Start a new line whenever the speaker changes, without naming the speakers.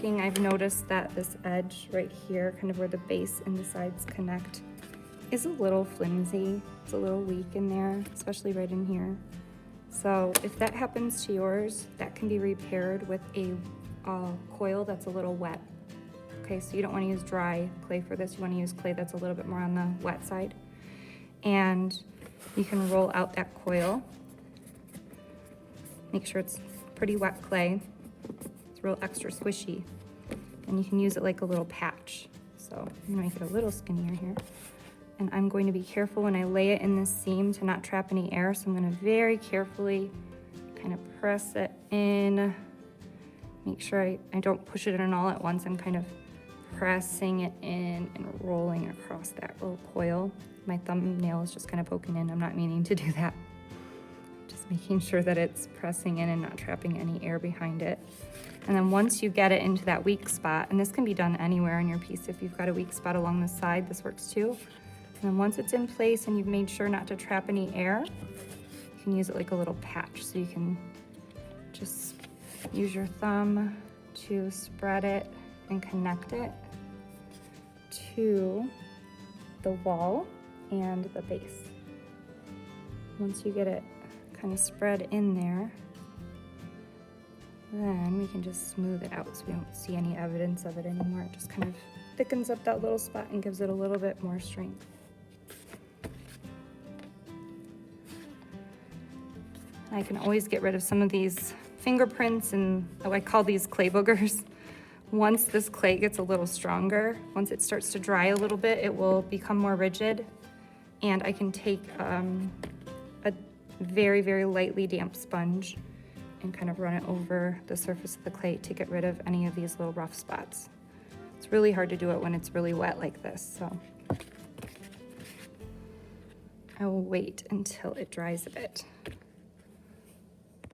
working, I've noticed that this edge right here, kind of where the base and the sides connect, is a little flimsy. It's a little weak in there, especially right in here. So if that happens to yours, that can be repaired with a coil that's a little wet. Okay, so you don't want to use dry clay for this. You want to use clay that's a little bit more on the wet side. And you can roll out that coil. Make sure it's pretty wet clay. It's real extra squishy. And you can use it like a little patch. So I'm gonna make it a little skinnier here. And I'm going to be careful when I lay it in this seam to not trap any air. So I'm gonna very carefully kind of press it in. Make sure I don't push it in all at once. I'm kind of pressing it in and rolling across that little coil. My thumbnail is just kind of poking in. I'm not meaning to do that. Just making sure that it's pressing in and not trapping any air behind it. And then once you get it into that weak spot, and this can be done anywhere on your piece, if you've got a weak spot along the side, this works too. And then once it's in place and you've made sure not to trap any air, you can use it like a little patch. So you can just use your thumb to spread it and connect it to the wall and the base. Once you get it kind of spread in there, then we can just smooth it out so we don't see any evidence of it anymore. It just kind of thickens up that little spot and gives it a little bit more strength. I can always get rid of some of these fingerprints and I call these clay boogers. Once this clay gets a little stronger, once it starts to dry a little bit, it will become more rigid. And I can take a very, very lightly damp sponge and kind of run it over the surface of the clay to get rid of any of these little rough spots. It's really hard to do it when it's really wet like this, so I will wait until it dries a bit.